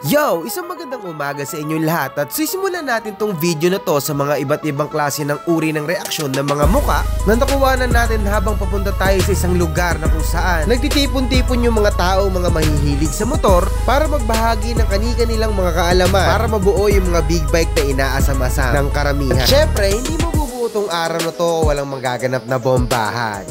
Yo! Isang magandang umaga sa inyong lahat at sisimulan natin tong video na to sa mga iba't ibang klase ng uri ng reaksyon ng mga muka na nakuwanan natin habang papunta tayo sa isang lugar na kung saan nagtitipon-tipon yung mga tao, mga mahihilig sa motor para magbahagi ng kani-kanilang mga kaalaman para mabuo yung mga big bike na inaasam-asam ng karamihan. Syempre, hindi mabubuo tong araw na to walang magaganap na bombahan.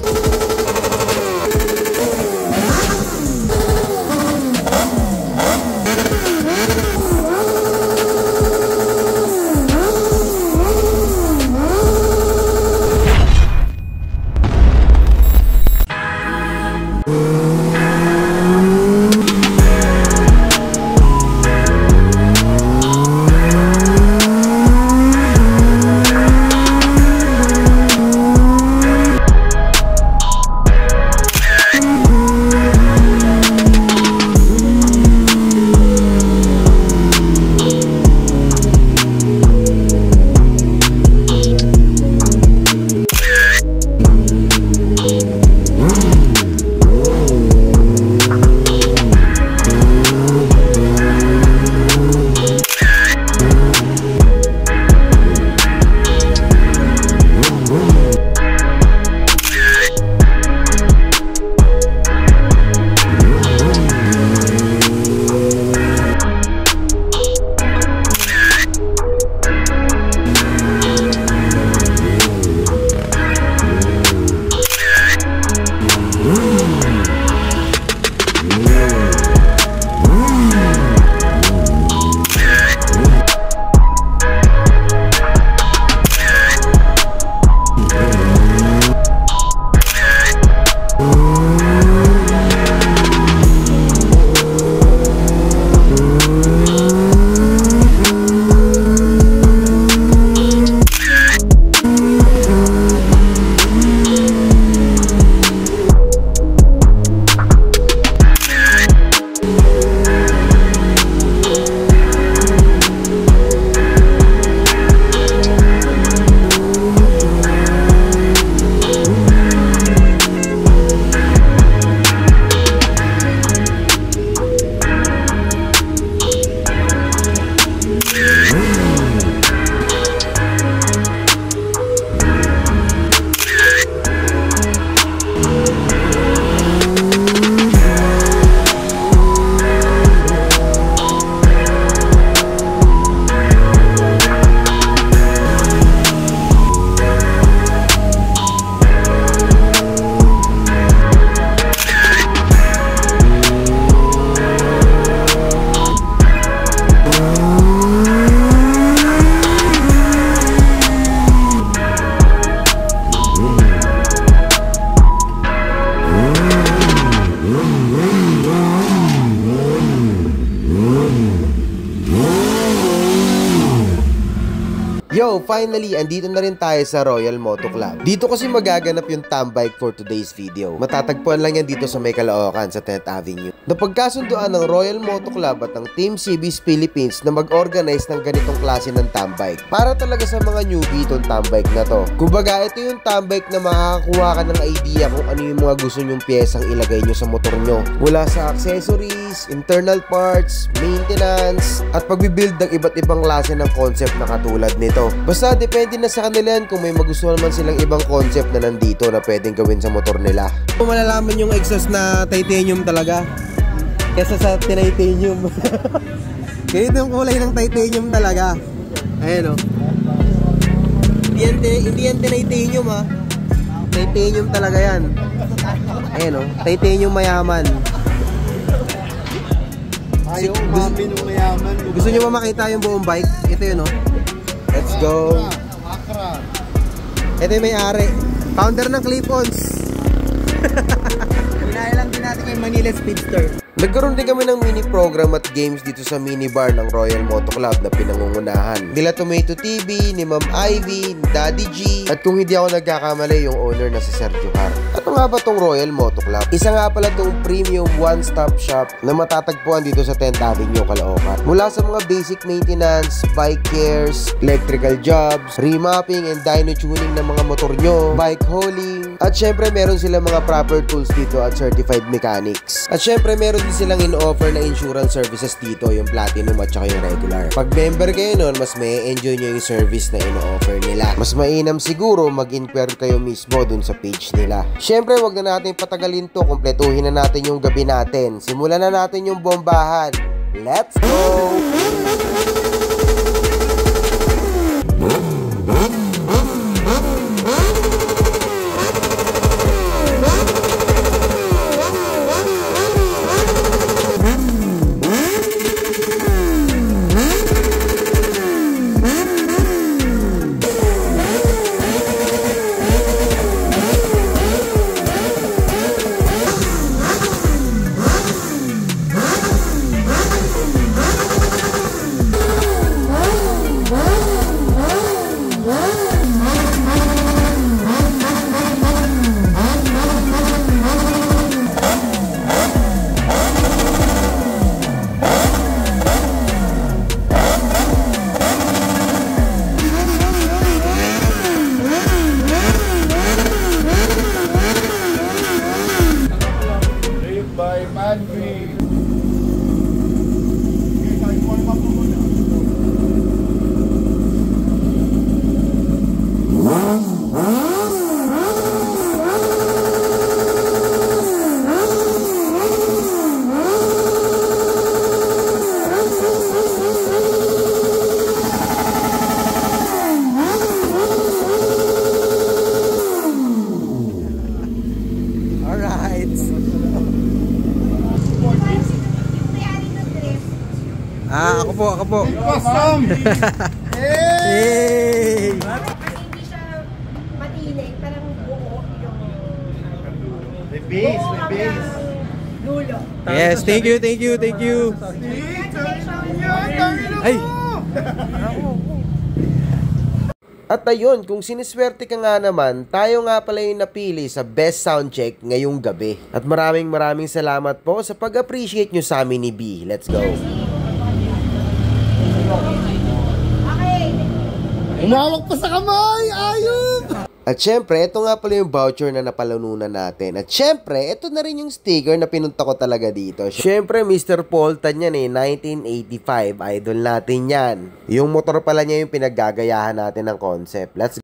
Yo, finally, andito na rin tayo sa Royal Moto Club. Dito kasi magaganap yung Tambike for today's video. Matatagpuan lang yan dito sa may Caloocan sa 10th Avenue. Napagkasunduan ng Royal Moto Club at ng Team CB's Philippines na mag-organize ng ganitong klase ng Tambike. Para talaga sa mga newbie itong Tambike na to. Kumbaga, ito yung Tambike na makakakuha ka ng idea kung ano yung mga gusto nyong piyesang ilagay nyo sa motor nyo. Mula sa accessories, internal parts, maintenance, at pagbibuild ng iba't ibang klase ng concept na katulad nito. Basta depende na sa kanila yan kung may magustuhan naman silang ibang concept na nandito na pwedeng gawin sa motor nila. Malalaman yung exhaust na titanium talaga kesa sa titanium. Ganito yung kulay ng titanium talaga. Ayan o. Hindi yan titanium ha. Titanium talaga yan. Ayan o. Titanium mayaman. Ayaw mami nung mayaman. Gusto nyo ba makita yung buong bike? Ito yun o. Let's go. Ito yung may-ari. Founder ng Clip-Ons. Pinailan din natin kay Manila Speedster. Nagkaroon din kami ng mini program at games dito sa mini bar ng Royal Moto Club na pinangungunahan nila Tomato TV, ni Ma'am Ivy, ni Daddy G, at kung hindi ako nagkakamali yung owner na si Sergio Har. Ano nga ba tong Royal Moto Club? Isa nga pala tong premium one-stop shop na matatagpuan dito sa 10th Avenue, Caloocan. Mula sa mga basic maintenance, bike cares, electrical jobs, remapping and dyno tuning ng mga motor nyo, bike hauling, At syempre meron silang mga proper tools dito at certified mechanics. At syempre meron din silang in-offer na insurance services dito, yung platinum at saka yung regular. Pag member kayo nun, mas may enjoy nyo yung service na in-offer nila. Mas mainam siguro mag-inquire kayo mismo dun sa page nila. Syempre wag na natin patagalin to, kumpletuhin na natin yung gabi natin. Simulan na natin yung bombahan. Let's go! Ako po. Awesome! Hey! Hindi siya matinig, parang buo yung May base, buo may base. hanggang dulo. Yes, thank you. Ay! At ayun, kung siniswerte ka nga naman, tayo nga pala yung napili sa best soundcheck ngayong gabi. At maraming salamat po sa pag-appreciate nyo sa amin ni B. Let's go! Okay. Umawak pa sa kamay! Ayun! At syempre, ito nga pala yung voucher na napalanunan natin. At syempre, ito na rin yung sticker na pinunta ko talaga dito. Syempre, Mr. Poltan yan 1985. Idol natin yan. Yung motor pala niya yung pinaggagayahan natin ng concept. Let's go!